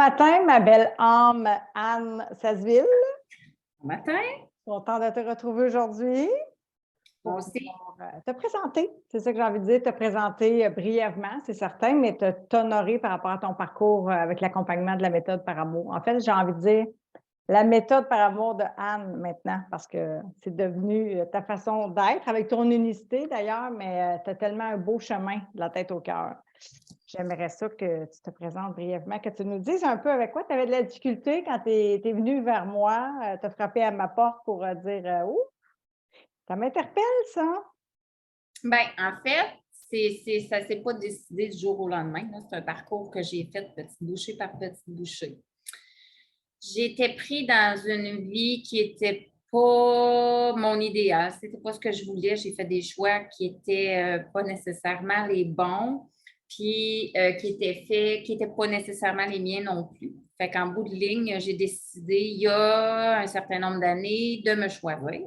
matin, ma belle âme Anne Sasseville. Bon matin, Contente de te retrouver aujourd'hui moi pour aussi. pouvoir te présenter. C'est ça que j'ai envie de dire, te présenter brièvement, c'est certain, mais t'honorer par rapport à ton parcours avec l'accompagnement de la méthode par amour. En fait, j'ai envie de dire la méthode par amour de Anne maintenant, parce que c'est devenu ta façon d'être, avec ton unicité d'ailleurs, mais tu as tellement un beau chemin de la tête au cœur. J'aimerais ça que tu te présentes brièvement, que tu nous dises un peu avec quoi tu avais de la difficulté quand tu es venu vers moi, tu as frappé à ma porte pour dire oh, ça m'interpelle, ça. Ben, en fait, ça ne s'est pas décidé du jour au lendemain, là. C'est un parcours que j'ai fait petite bouchée par petite bouchée. J'étais pris dans une vie qui n'était pas mon idéal. C'était pas ce que je voulais. J'ai fait des choix qui n'étaient pas nécessairement les bons, puis qui n'étaient pas nécessairement les miens non plus. Fait qu'en bout de ligne, j'ai décidé, il y a un certain nombre d'années, de me choisir.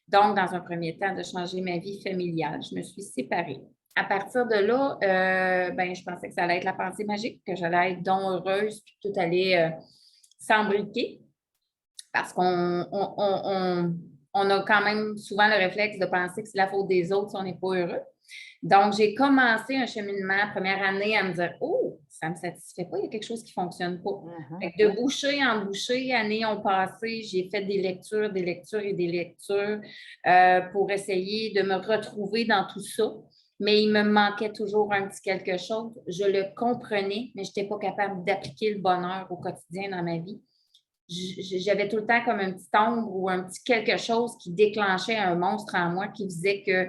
Donc, dans un premier temps, de changer ma vie familiale. Je me suis séparée. À partir de là, je pensais que ça allait être la pensée magique, que j'allais être donc heureuse, puis tout allait s'embriquer, parce qu'on a quand même souvent le réflexe de penser que c'est la faute des autres si on n'est pas heureux. Donc, j'ai commencé un cheminement, première année, à me dire, oh, ça ne me satisfait pas, il y a quelque chose qui ne fonctionne pas. Fait que de bouchée en bouchée, années ont passé, j'ai fait des lectures et des lectures pour essayer de me retrouver dans tout ça. Mais il me manquait toujours un petit quelque chose. Je le comprenais, mais je n'étais pas capable d'appliquer le bonheur au quotidien dans ma vie. J'avais tout le temps comme un petit ombre ou un petit quelque chose qui déclenchait un monstre en moi qui faisait que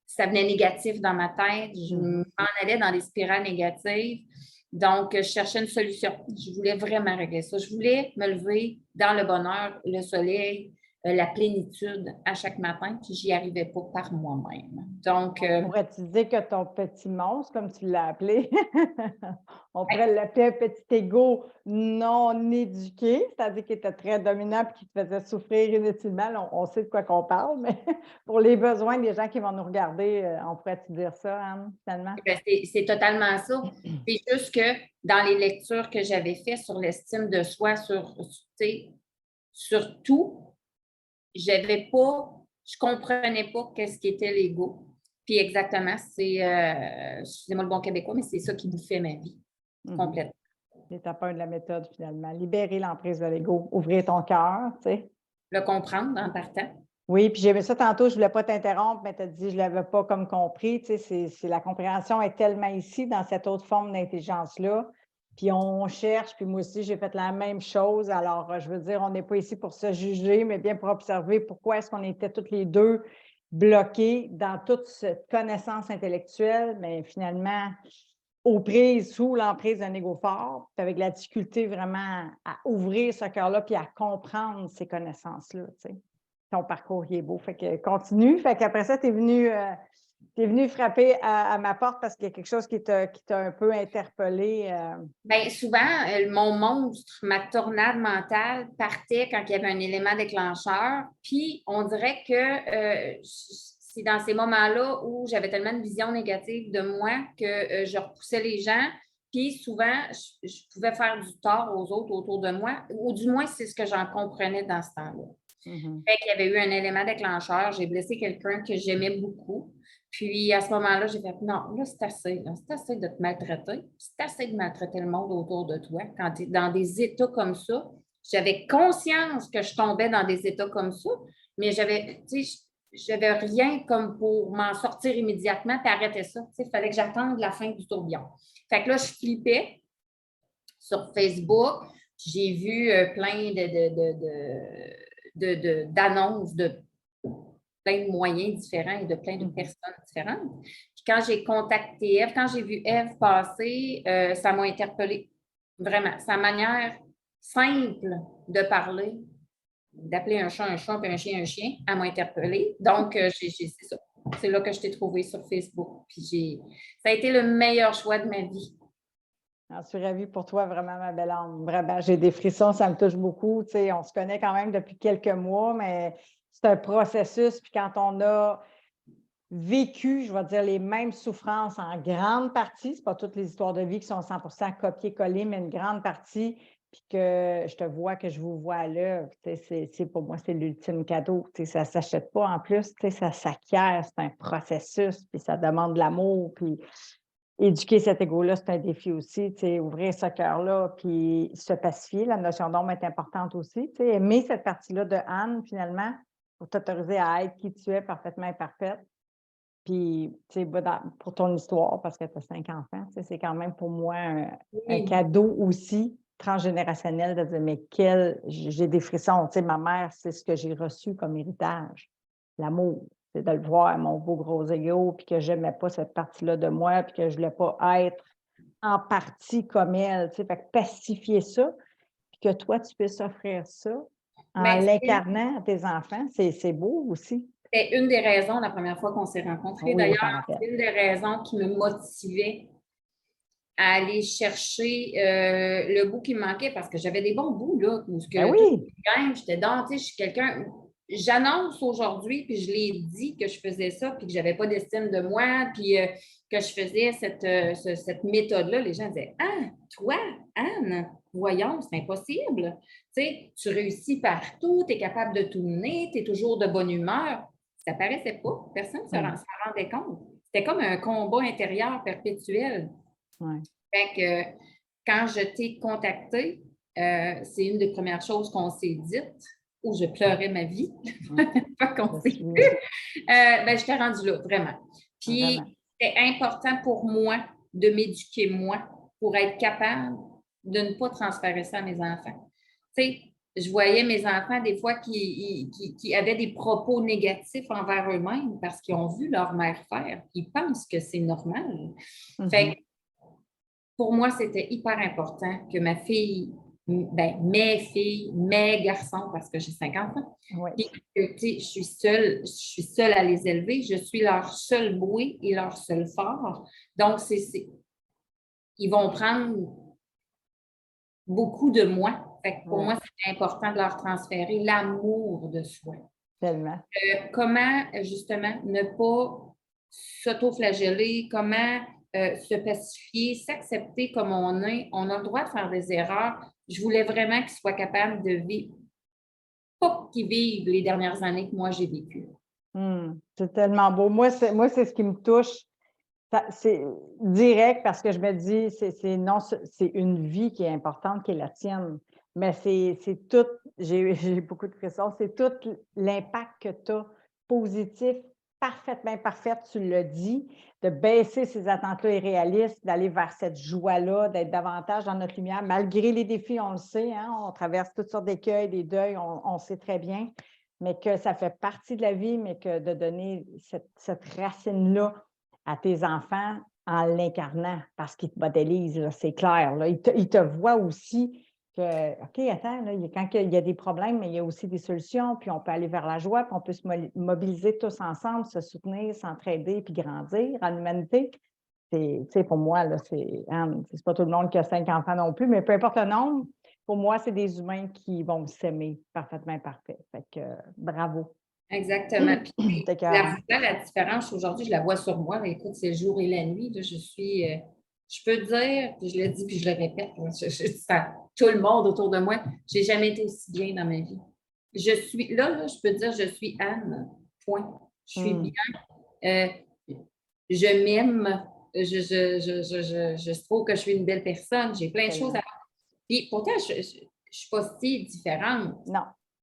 ça venait négatif dans ma tête. Je m'en allais dans des spirales négatives. Donc, je cherchais une solution. Je voulais vraiment régler ça. Je voulais me lever dans le bonheur, le soleil, la plénitude à chaque matin, puis j'y arrivais pas par moi-même. Donc, Pourrais-tu dire que ton petit monstre, comme tu l'as appelé, on pourrait l'appeler un petit ego non éduqué, c'est-à-dire qu'il était très dominant et qui te faisait souffrir inutilement. On sait de quoi qu'on parle, mais pour les besoins des gens qui vont nous regarder, on pourrait-tu dire ça, Anne, finalement? c'est totalement ça. C'est juste que dans les lectures que j'avais faites sur l'estime de soi, sur tout, je comprenais pas qu'est-ce qu'était l'ego. Puis exactement, excusez-moi le bon québécois, mais c'est ça qui bouffait ma vie complètement. L'étape 1 de la méthode, finalement. Libérer l'emprise de l'ego, ouvrir ton cœur, tu sais. Le comprendre en partant. Oui, puis j'ai aimé ça tantôt, je ne voulais pas t'interrompre, mais tu as dit je ne l'avais pas comme compris. Tu sais, la compréhension est tellement ici dans cette autre forme d'intelligence-là. Puis on cherche, puis moi aussi, j'ai fait la même chose. Alors, je veux dire, on n'est pas ici pour se juger, mais bien pour observer pourquoi est-ce qu'on était toutes les deux bloqués dans toute cette connaissance intellectuelle, mais finalement, aux prises, sous l'emprise d'un égo fort, puis avec la difficulté vraiment à ouvrir ce cœur-là, puis à comprendre ces connaissances-là, tu sais. Ton parcours, il est beau. Fait que continue. Fait qu'après ça, tu es venu frapper à ma porte parce qu'il y a quelque chose qui t'a un peu interpellé. Bien, souvent, mon monstre, ma tornade mentale partait quand il y avait un élément déclencheur. Puis, on dirait que c'est dans ces moments-là où j'avais tellement de vision négative de moi que je repoussais les gens. Puis, souvent, je pouvais faire du tort aux autres autour de moi, ou du moins, c'est ce que j'en comprenais dans ce temps-là. Fait qu'il y avait eu un élément déclencheur. J'ai blessé quelqu'un que j'aimais beaucoup. Puis à ce moment-là, j'ai fait non, là, c'est assez. Là, c'est assez de te maltraiter. C'est assez de maltraiter le monde autour de toi. Quand tu es dans des états comme ça, j'avais conscience que je tombais dans des états comme ça, mais j'avais rien comme pour m'en sortir immédiatement et arrêter ça. Il fallait que j'attende la fin du tourbillon. Fait que là, je flippais sur Facebook. J'ai vu plein d'annonces de plein de moyens différents et de plein de personnes différentes. Puis quand j'ai contacté Ève, quand j'ai vu Ève passer, ça m'a interpellée. Vraiment. Sa manière simple de parler, d'appeler un chat, puis un chien, elle m'a interpellée. Donc, c'est ça. C'est là que je t'ai trouvée sur Facebook. Puis ça a été le meilleur choix de ma vie. J'en suis ravie pour toi, vraiment, ma belle âme. Vraiment, j'ai des frissons, ça me touche beaucoup. Tu sais, on se connaît quand même depuis quelques mois, mais c'est un processus. Puis quand on a vécu, je vais dire, les mêmes souffrances en grande partie. Ce pas toutes les histoires de vie qui sont 100% copier-coller, mais une grande partie, puis que je te vois, que je vous vois à l'œuvre. Pour moi, c'est l'ultime cadeau. Ça ne s'achète pas en plus, ça s'acquiert, c'est un processus, puis ça demande de l'amour, puis éduquer cet ego-là, c'est un défi aussi, ouvrir ce cœur-là, puis se pacifier. La notion d'ombre est importante aussi. Aimer cette partie-là de Anne, finalement, pour t'autoriser à être qui tu es, parfaitement imparfaite. Puis, pour ton histoire, parce que tu as 5 enfants, c'est quand même pour moi un cadeau aussi transgénérationnel de dire, mais j'ai des frissons. Ma mère, c'est ce que j'ai reçu comme héritage, l'amour. C'est de le voir, mon beau gros ego, puis que je n'aimais pas cette partie-là de moi, puis que je ne voulais pas être en partie comme elle. Fait que pacifier ça, puis que toi, tu puisses offrir ça en l'incarnant à tes enfants, c'est beau aussi. C'était une des raisons, la première fois qu'on s'est rencontrés. Oui, D'ailleurs, c'est une des raisons qui me motivait à aller chercher le bout qui me manquait parce que j'avais des bons bouts, là. Parce que oui. j'étais dentée, je suis quelqu'un. J'annonce aujourd'hui, puis je l'ai dit que je faisais ça, puis que je n'avais pas d'estime de moi, puis que je faisais cette méthode-là. Les gens disaient: Ah, toi, Anne, voyons, c'est impossible. Tu réussis partout, tu es capable de tout mener, tu es toujours de bonne humeur. Ça paraissait pas. Personne ne s'en rendait compte. C'était comme un combat intérieur perpétuel. Ouais. Fait que quand je t'ai contacté, c'est une des premières choses qu'on s'est dites, où je pleurais ma vie. Pas qu'on s'est vu. Je t'ai rendue là, vraiment. Puis, c'était important pour moi de m'éduquer, moi, pour être capable de ne pas transférer ça à mes enfants. Tu sais, je voyais mes enfants des fois qui avaient des propos négatifs envers eux-mêmes parce qu'ils ont vu leur mère faire. Ils pensent que c'est normal. Fait que pour moi, c'était hyper important que ma fille, mes filles, mes garçons, parce que j'ai 5 enfants, puis que, je suis seule à les élever, je suis leur seul bruit et leur seul fort. Donc, ils vont prendre beaucoup de moi. Fait que pour moi, c'est important de leur transférer l'amour de soi. Tellement. Comment, justement, ne pas s'auto-flageller, comment se pacifier, s'accepter comme on est. On a le droit de faire des erreurs. Je voulais vraiment qu'ils soient capables de vivre, pas qu'ils vivent les dernières années que moi j'ai vécues. C'est tellement beau. Moi, c'est ce qui me touche. C'est direct parce que je me dis, c'est une vie qui est importante, qui est la tienne. Mais c'est tout, j'ai beaucoup de frissons, c'est tout l'impact que tu as positif, parfaitement parfait, tu l'as dit, de baisser ces attentes-là irréalistes, d'aller vers cette joie-là, d'être davantage dans notre lumière, malgré les défis, on le sait, hein, on traverse toutes sortes d'écueils, des deuils, on sait très bien, mais que ça fait partie de la vie, mais que de donner cette racine-là à tes enfants en l'incarnant, parce qu'ils te modélisent, c'est clair. Là. Ils te voient aussi que, OK, attends, là, quand il y a des problèmes, mais il y a aussi des solutions, puis on peut aller vers la joie, puis on peut se mobiliser tous ensemble, se soutenir, s'entraider, puis grandir en humanité. Pour moi, là, c'est pas tout le monde qui a 5 enfants non plus, mais peu importe le nombre, pour moi, c'est des humains qui vont s'aimer parfaitement parfait. Fait que bravo. Exactement. Puis, la différence aujourd'hui, je la vois sur moi. Écoute, c'est le jour et la nuit. Là, je peux dire, puis je le dis, puis je le répète, je dis à tout le monde autour de moi, j'ai jamais été aussi bien dans ma vie. Je suis, là, je peux dire, je suis Anne, point. Je suis bien. Je m'aime. Je trouve que je suis une belle personne. J'ai plein de choses à faire. Puis pourtant, je ne suis pas si différente. Non.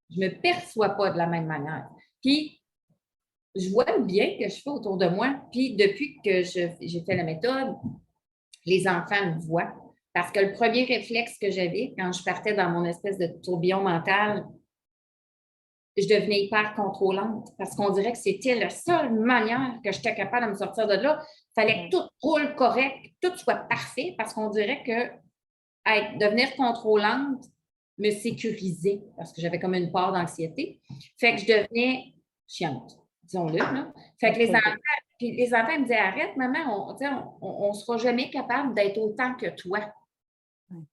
Je ne me perçois pas de la même manière. Puis, je vois le bien que je fais autour de moi. Puis, depuis que j'ai fait la méthode, les enfants me voient. Parce que le premier réflexe que j'avais quand je partais dans mon espèce de tourbillon mental, je devenais hyper contrôlante parce qu'on dirait que c'était la seule manière que j'étais capable de me sortir de là. Il fallait que tout roule correct, que tout soit parfait parce qu'on dirait que devenir contrôlante me sécurisait parce que j'avais comme une part d'anxiété. Fait que je devenais chiante, disons-le. Là. Fait que les enfants me disaient: Arrête, maman, on ne sera jamais capable d'être autant que toi.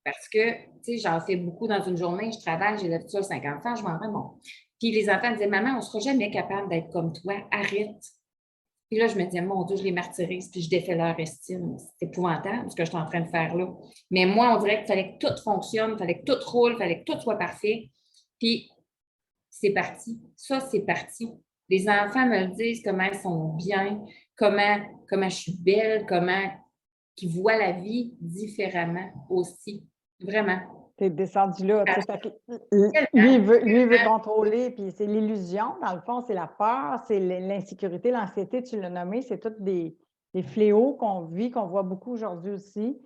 Parce que, tu sais, j'en fais beaucoup dans une journée, je travaille, j'ai l'habitude 5 enfants, je m'en rends bon. Puis les enfants me disaient: Maman, on ne sera jamais capable d'être comme toi, arrête. Puis là, je me disais, mon Dieu, je les martyrise, puis je défais leur estime. C'est épouvantable ce que je suis en train de faire là. Mais moi, on dirait qu'il fallait que tout fonctionne, il fallait que tout roule, il fallait que tout soit parfait. Puis c'est parti. Ça, c'est parti. Les enfants me le disent, comment ils sont bien, comment je suis belle, comment ils voient la vie différemment aussi. Vraiment. Tu es descendu là. Tu sais, Tellement. lui, il veut contrôler, puis c'est l'illusion, dans le fond, c'est la peur, c'est l'insécurité, l'anxiété, tu l'as nommé, c'est tous des fléaux qu'on vit, qu'on voit beaucoup aujourd'hui aussi.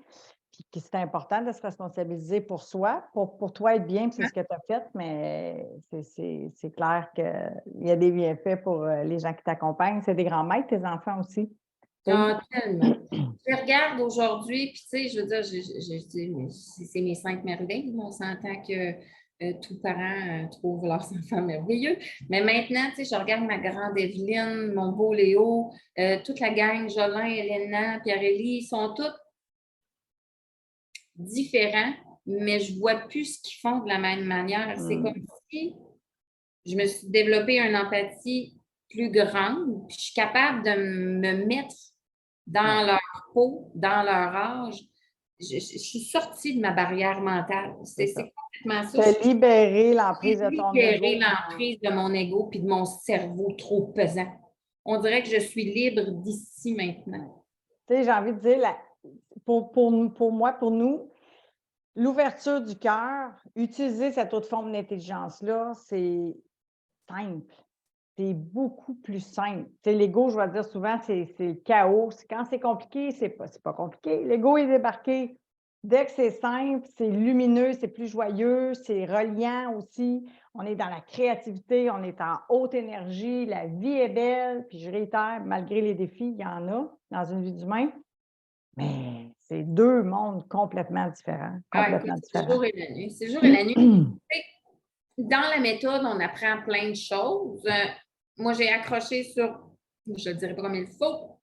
Puis que c'est important de se responsabiliser pour soi, pour toi être bien, puis c'est ce que tu as fait, mais c'est clair qu'il y a des bienfaits pour les gens qui t'accompagnent. C'est des grands maîtres, tes enfants aussi. Ah, tellement. Je regarde aujourd'hui, puis tu sais, je veux dire, c'est mes 5 merveilles. On s'entend que tous parents trouvent leurs enfants merveilleux. Mais maintenant, tu sais, je regarde ma grande Evelyne, mon beau Léo, toute la gang, Jolin, Elena, Pierre-Élie, ils sont tous différents, mais je ne vois plus ce qu'ils font de la même manière. C'est comme si je me suis développée une empathie plus grande, puis je suis capable de me mettre dans leur peau, dans leur âge. Je suis sortie de ma barrière mentale. C'est complètement ça. C'est libérer l'emprise de J'ai ton libéré ego. l'emprise de mon ego puis de mon cerveau trop pesant. On dirait que je suis libre d'ici maintenant. Tu sais, j'ai envie de dire, pour moi, pour nous, l'ouverture du cœur, utiliser cette autre forme d'intelligence-là, c'est simple. C'est beaucoup plus simple. Tu sais, l'ego, je vais dire souvent, c'est le chaos. Quand c'est compliqué, c'est pas compliqué. L'ego est débarqué. Dès que c'est simple, c'est lumineux, c'est plus joyeux, c'est reliant aussi. On est dans la créativité, on est en haute énergie, la vie est belle. Puis je réitère, malgré les défis, il y en a dans une vie d'humain. Mais c'est deux mondes complètement différents. Ah, écoute, Complètement c'est le différents. jour et la nuit. C'est le jour et la nuit. Dans la méthode, on apprend plein de choses. Moi, j'ai accroché sur, je ne le dirai pas comme il faut,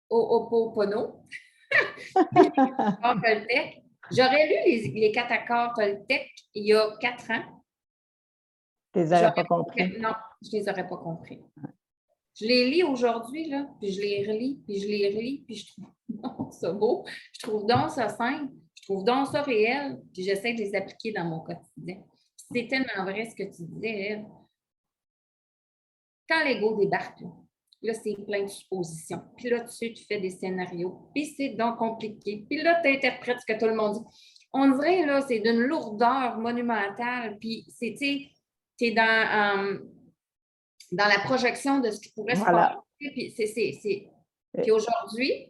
au Ho'oponopono. Toltec. J'aurais lu les 4 accords Toltec il y a 4 ans. Tu les aurais pas compris. Non, je ne les aurais pas compris. Je les lis aujourd'hui, là, puis je les relis, puis je les relis, puis je trouve donc ça beau, je trouve donc ça simple, je trouve donc ça réel, puis j'essaie de les appliquer dans mon quotidien. C'est tellement vrai ce que tu disais, Ève. Quand l'ego débarque, là, c'est plein de suppositions. Puis là, tu fais des scénarios, puis c'est donc compliqué. Puis là, tu interprètes ce que tout le monde dit. On dirait, là, c'est d'une lourdeur monumentale, puis c'est, tu es dans la projection de ce qui pourrait se passer. Puis aujourd'hui,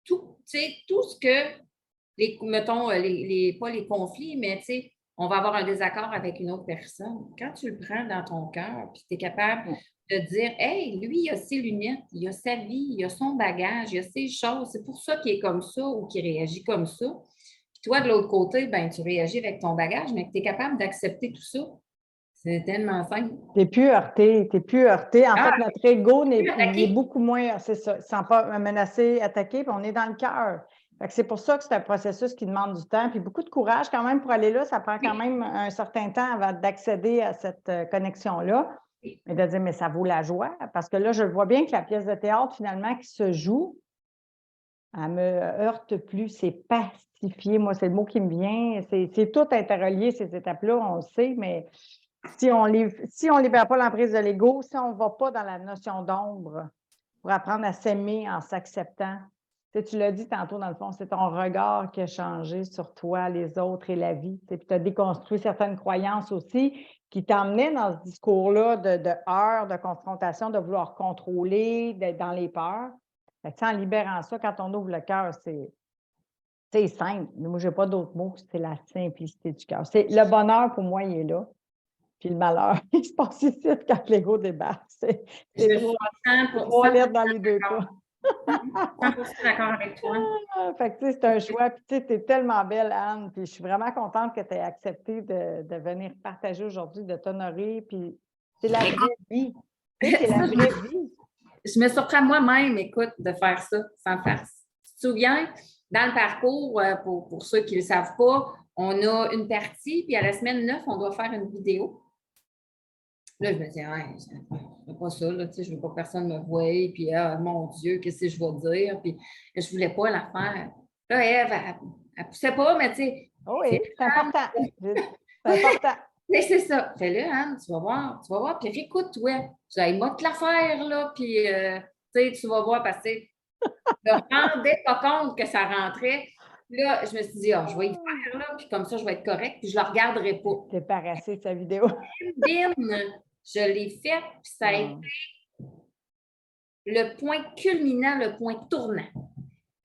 tout ce que, mettons, pas les conflits, mais on va avoir un désaccord avec une autre personne. Quand tu le prends dans ton cœur, puis tu es capable de dire, hey, lui, il a ses lunettes, il a sa vie, il a son bagage, il a ses choses, c'est pour ça qu'il est comme ça ou qu'il réagit comme ça. Puis toi, de l'autre côté, ben, tu réagis avec ton bagage, mais que tu es capable d'accepter tout ça. C'est tellement simple. Tu n'es plus heurté, tu n'es plus heurté. En fait, notre ego est beaucoup moins, c'est ça, sans pas menacer, attaquer, puis on est dans le cœur. C'est pour ça que c'est un processus qui demande du temps, puis beaucoup de courage quand même pour aller là. Ça prend quand même un certain temps avant d'accéder à cette connexion-là. Et de dire, mais ça vaut la joie, parce que là, je vois bien que la pièce de théâtre, finalement, qui se joue, elle me heurte plus, c'est pacifié. Moi, c'est le mot qui me vient. C'est tout interrelié, ces étapes-là, on le sait, mais si on ne libère pas l'emprise de l'ego, si on ne va pas dans la notion d'ombre pour apprendre à s'aimer en s'acceptant, tu l'as dit tantôt, dans le fond, c'est ton regard qui a changé sur toi, les autres et la vie. Puis tu as déconstruit certaines croyances aussi qui t'emmenaient dans ce discours-là de heurts, de confrontation, de vouloir contrôler, d'être dans les peurs. En libérant ça, quand on ouvre le cœur, c'est simple. Moi, je n'ai pas d'autres mots, c'est la simplicité du cœur. Le bonheur, pour moi, il est là. Puis le malheur, il se passe ici quand l'ego débarque. C'est trois lettres dans les deux cas. 100% d'accord avec toi. C'est un choix. Puis tu es tellement belle, Anne. Puis je suis vraiment contente que tu aies accepté de venir partager aujourd'hui, de t'honorer. Puis c'est la vraie vie. C'est la vraie vie. Je me surprends moi-même, écoute, de faire ça sans farce. Tu te souviens, dans le parcours, pour ceux qui ne le savent pas, on a une partie, puis à la semaine 9, on doit faire une vidéo. Là, je me disais, ouais, je ne pas ça, là, tu sais, je ne veux pas que personne me voie, puis ah, mon Dieu, qu'est-ce que je vais dire? Puis je ne voulais pas la faire. Là, elle poussait pas, mais tu sais, Oh c'est oui, c'est important. C'est important. mais c'est ça. Fais-le, Anne, tu vas voir, puis réécoute-toi. J'ai moi te la faire, là, puis tu sais, tu vas voir, parce que je ne me rendais pas compte que ça rentrait. Là, je me suis dit, ah, je vais y faire, là, puis comme ça, je vais être correcte, puis je ne la regarderai pas. T'es paressé de sa vidéo. Bim, je l'ai faite, puis ça a été le point culminant, le point tournant.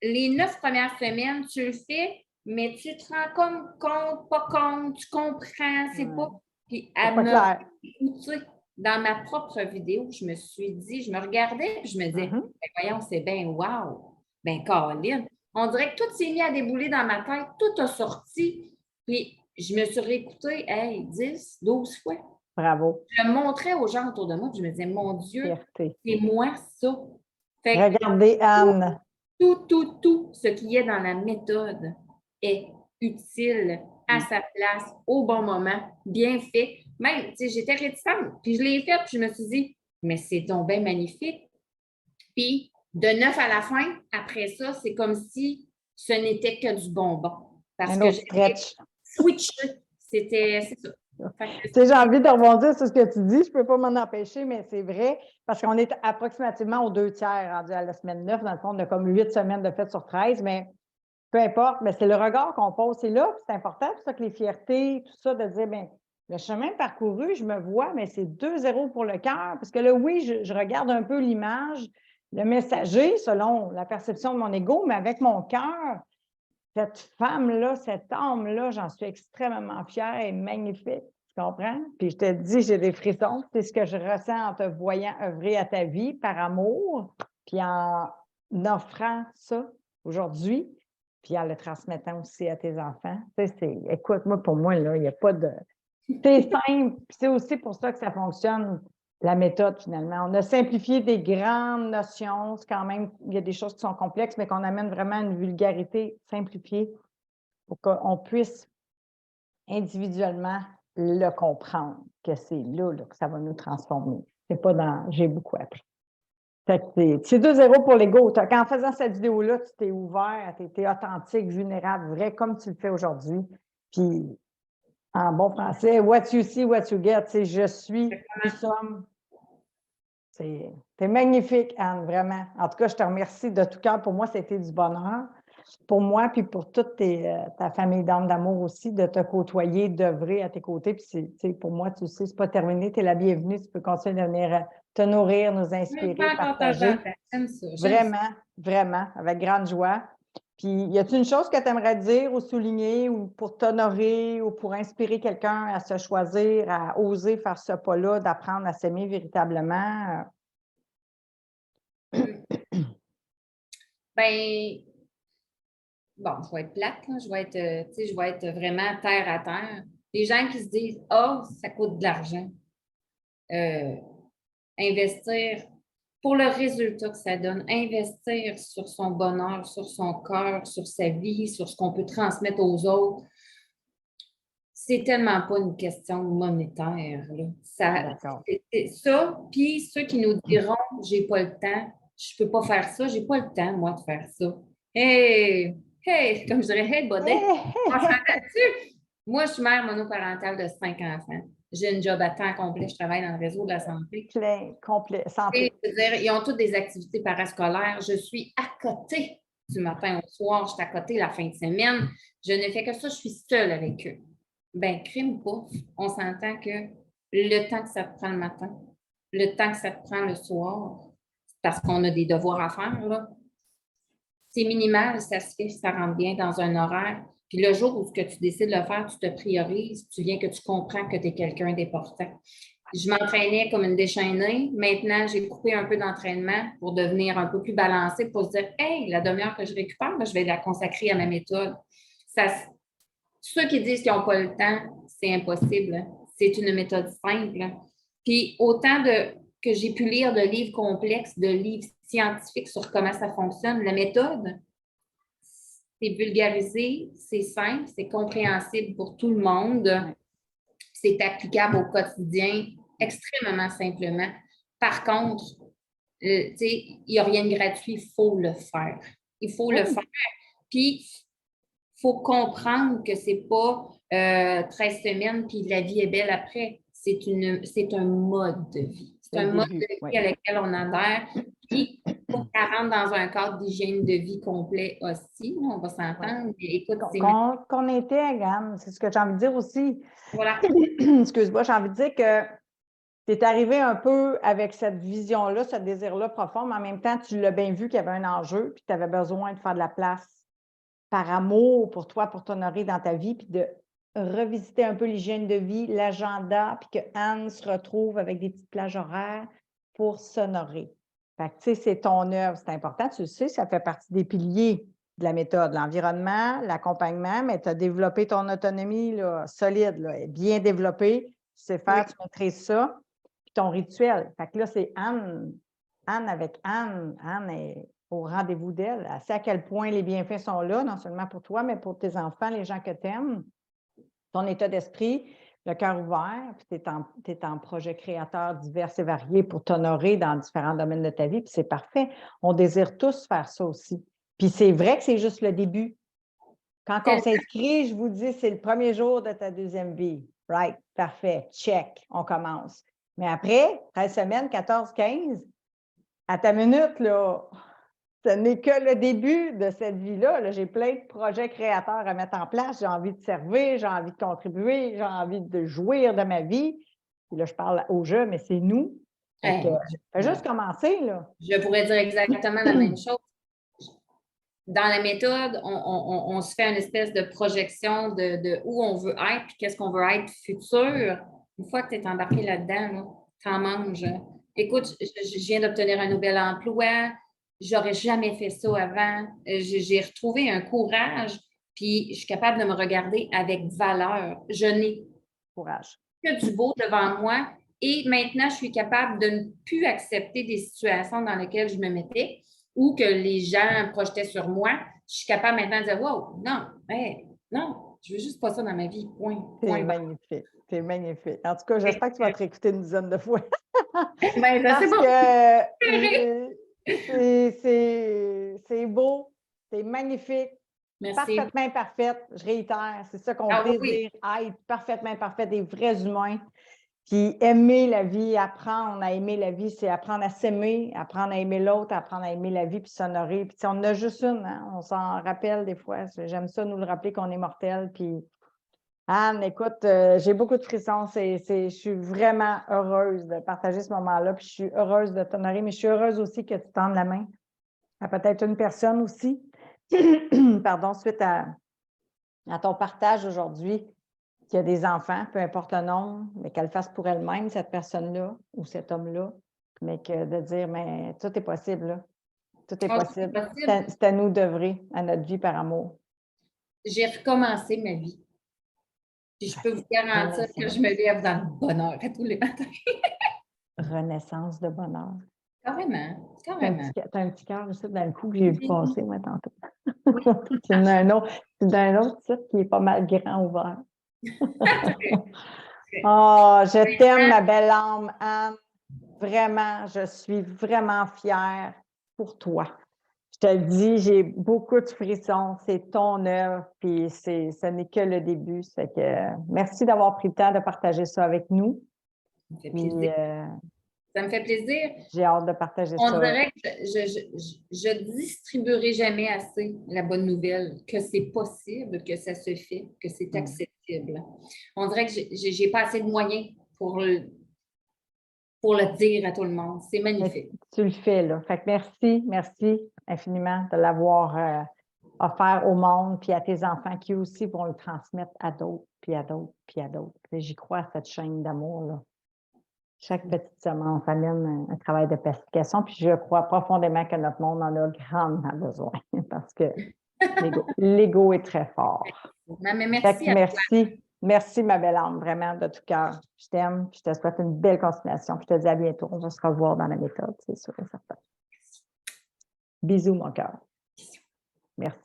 Les 9 premières semaines, tu le fais, mais tu te rends compte, pas compte, tu comprends, c'est pas. Puis C'est à pas me clair. écouter dans ma propre vidéo, je me suis dit, je me regardais, puis je me disais, ben voyons, c'est bien wow. Ben Caroline, on dirait que tout s'est mis à débouler dans ma tête, tout a sorti. Puis je me suis réécoutée, hey, 10, 12 fois. Bravo. Je le montrais aux gens autour de moi, puis je me disais, mon Dieu, Fierté. c'est moi ça. Fait que Regardez Anne. tout ce qui est dans la méthode est utile, à sa place, au bon moment, bien fait. Même, tu sais, j'étais réticente, puis je l'ai fait, puis je me suis dit, mais c'est donc bien magnifique. Puis, de 9 à la fin, après ça, c'est comme si ce n'était que du bonbon. Parce Un que autre j'ai stretch. switché. C'est ça. Tu sais, j'ai envie de rebondir sur ce que tu dis. Je ne peux pas m'en empêcher, mais c'est vrai, parce qu'on est approximativement aux 2 tiers rendus à la semaine 9. Dans le fond, on a comme 8 semaines de fête sur 13, mais peu importe, mais c'est le regard qu'on pose. C'est là, c'est important, c'est ça que les fiertés, tout ça, de dire, bien, le chemin parcouru, je me vois, mais c'est 2-0 pour le cœur, parce que là, oui, je regarde un peu l'image, le messager, selon la perception de mon ego, mais avec mon cœur, cette femme-là, cette âme-là, j'en suis extrêmement fière et magnifique. Tu comprends? Puis je te dis, j'ai des frissons. C'est ce que je ressens en te voyant œuvrer à ta vie par amour, puis en offrant ça aujourd'hui, puis en le transmettant aussi à tes enfants. Tu sais, écoute, moi, pour moi, là, il n'y a pas de. C'est simple, puis c'est aussi pour ça que ça fonctionne, la méthode, finalement. On a simplifié des grandes notions. C'est quand même, il y a des choses qui sont complexes, mais qu'on amène vraiment à une vulgarité simplifiée pour qu'on puisse individuellement le comprendre, que c'est là, que ça va nous transformer. C'est pas dans j'ai beaucoup appris. C'est 2-0 pour l'ego. En faisant cette vidéo-là, tu t'es ouvert, tu étais authentique, vulnérable, vrai, comme tu le fais aujourd'hui. Puis, en bon français, what you see, what you get. Je suis, nous sommes. C'est magnifique, Anne, vraiment. En tout cas, je te remercie de tout cœur. Pour moi, c'était du bonheur. Pour moi, puis pour toute ta famille d'âmes d'amour aussi, de te côtoyer, d'œuvrer à tes côtés. Puis pour moi, tu sais, c'est pas terminé. Tu es la bienvenue. Tu peux continuer de venir te nourrir, nous inspirer, partager. J'aime ça. Vraiment, vraiment, avec grande joie. Puis, y a-t-il une chose que tu aimerais dire ou souligner ou pour t'honorer ou pour inspirer quelqu'un à se choisir, à oser faire ce pas-là, d'apprendre à s'aimer véritablement? Ben, bon, je vais être plate, là. Je vais être vraiment terre à terre. Les gens qui se disent, oh, ça coûte de l'argent. Investir pour le résultat que ça donne, investir sur son bonheur, sur son cœur, sur sa vie, sur ce qu'on peut transmettre aux autres. C'est tellement pas une question monétaire, là. C'est ça, puis ceux qui nous diront j'ai pas le temps, je peux pas faire ça, j'ai pas le temps, moi, de faire ça. Hey, hey, comme je dirais, hey, buddy, on s'entend là-dessus? Moi, je suis mère monoparentale de 5 enfants. J'ai une job à temps complet, je travaille dans le réseau de la santé. Plein, complet, santé. Ils ont toutes des activités parascolaires. Je suis à côté du matin au soir, je suis à côté la fin de semaine. Je ne fais que ça, je suis seule avec eux. Ben, crime pouf, on s'entend que le temps que ça te prend le matin, le temps que ça te prend le soir, parce qu'on a des devoirs à faire, là, c'est minimal, ça se fait, ça rentre bien dans un horaire. Puis le jour où ce que tu décides de le faire, tu te priorises, tu viens que tu comprends que tu es quelqu'un d'important. Je m'entraînais comme une déchaînée. Maintenant, j'ai coupé un peu d'entraînement pour devenir un peu plus balancée, pour se dire, hey, la demi-heure que je récupère, ben, je vais la consacrer à ma méthode. Ceux qui disent qu'ils n'ont pas le temps, c'est impossible. C'est une méthode simple. Puis autant que j'ai pu lire de livres complexes, de livres scientifiques sur comment ça fonctionne, la méthode, c'est vulgarisé, c'est simple, c'est compréhensible pour tout le monde, c'est applicable au quotidien. extrêmement simplement. Par contre, tu sais, il n'y a rien de gratuit, il faut le faire. Il faut le faire. Puis, il faut comprendre que c'est pas 13 semaines puis la vie est belle après. C'est un mode de vie. C'est un mode de vie à lequel on adhère. Puis, il faut qu'elle rentre dans un cadre d'hygiène de vie complet aussi. On va s'entendre. Écoute, qu'on intègre, c'est ce que j'ai envie de dire aussi. Voilà. Excuse-moi, j'ai envie de dire que tu es arrivé un peu avec cette vision-là, ce désir-là profond, mais en même temps, tu l'as bien vu qu'il y avait un enjeu, puis tu avais besoin de faire de la place par amour pour toi, pour t'honorer dans ta vie, puis de revisiter un peu l'hygiène de vie, l'agenda, puis que Anne se retrouve avec des petites plages horaires pour s'honorer. Fait que, tu sais, c'est ton œuvre, c'est important, tu le sais, ça fait partie des piliers de la méthode, l'environnement, l'accompagnement, mais tu as développé ton autonomie là, solide, là, bien développée, tu sais faire, tu maîtrises ça, puis ton rituel. Fait que là, c'est Anne avec Anne. Anne est au rendez-vous d'elle. Elle sait à quel point les bienfaits sont là, non seulement pour toi, mais pour tes enfants, les gens que tu aimes, ton état d'esprit, le cœur ouvert, puis tu es en projet créateur divers et variés pour t'honorer dans différents domaines de ta vie, puis c'est parfait. On désire tous faire ça aussi. Puis c'est vrai que c'est juste le début. Quand on s'inscrit, je vous dis, c'est le premier jour de ta deuxième vie. Right, parfait, check, on commence. Mais après, 13 semaines, 14, 15, à ta minute, là, ce n'est que le début de cette vie-là. Là, j'ai plein de projets créateurs à mettre en place. J'ai envie de servir, j'ai envie de contribuer, j'ai envie de jouir de ma vie. Puis là, je parle au jeu, mais c'est nous. Fait juste commencer, là. Je pourrais dire exactement la même chose. Dans la méthode, on se fait une espèce de projection de où on veut être puis qu'est-ce qu'on veut être futur. Une fois que tu es embarqué là-dedans, tu en manges. Écoute, je viens d'obtenir un nouvel emploi. J'aurais jamais fait ça avant. J'ai retrouvé un courage, puis je suis capable de me regarder avec valeur. Je n'ai que du beau devant moi et maintenant, je suis capable de ne plus accepter des situations dans lesquelles je me mettais ou que les gens projetaient sur moi. Je suis capable maintenant de dire « Wow, non, non, je veux juste pas ça dans ma vie, point. » C'est magnifique, c'est magnifique. En tout cas, j'espère que tu vas te réécouter une dizaine de fois. Parce que c'est beau, c'est magnifique, merci. Parfaitement parfaite, je réitère, c'est ça qu'on désire être, parfaitement parfaite, des vrais humains. Puis aimer la vie, apprendre à aimer la vie, c'est apprendre à s'aimer, apprendre à aimer l'autre, apprendre à aimer la vie, puis s'honorer. Puis on en a juste une, hein? On s'en rappelle des fois. J'aime ça nous le rappeler qu'on est mortel. Puis Anne, écoute, j'ai beaucoup de frissons. Je suis vraiment heureuse de partager ce moment-là. Puis je suis heureuse de t'honorer, mais je suis heureuse aussi que tu tendes la main à peut-être une personne aussi. Pardon, suite à ton partage aujourd'hui, qu'il y a des enfants, peu importe le nombre, mais qu'elle fasse pour elle-même, cette personne-là ou cet homme-là, mais que de dire, mais tout est possible, là. Tout est possible. C'est à nous d'œuvrer à notre vie par amour. J'ai recommencé ma vie. Puis je peux vous garantir que je me lève dans le bonheur à tous les matins. Renaissance de bonheur. Carrément. Tu as un petit cœur aussi dans le cou que j'ai vu passer, moi, tantôt. C'est d'un autre type qui est pas mal grand ouvert. Oh, je t'aime, ma belle âme, Anne. Vraiment, je suis vraiment fière pour toi. Je te le dis, j'ai beaucoup de frissons. C'est ton œuvre, puis ce n'est que le début. Fait que, merci d'avoir pris le temps de partager ça avec nous. Ça me fait plaisir. Ça me fait plaisir. J'ai hâte de partager ça. On dirait que je distribuerai jamais assez la bonne nouvelle, que c'est possible, que ça se fait, que c'est accessible. On dirait que j'ai pas assez de moyens pour le dire à tout le monde. C'est magnifique. Mais tu le fais, là. Fait que merci infiniment de l'avoir offert au monde, puis à tes enfants qui aussi vont le transmettre à d'autres, puis à d'autres, puis à d'autres. J'y crois à cette chaîne d'amour, là. Chaque petite semence amène un travail de pacification, puis je crois profondément que notre monde en a grandement besoin, parce que l'ego est très fort. Mais merci. Merci, ma belle âme, vraiment, de tout cœur. Je t'aime, je te souhaite une belle continuation. Je te dis à bientôt. On va se revoir dans la méthode, c'est sûr et certain. Bisous, mon cœur. Merci.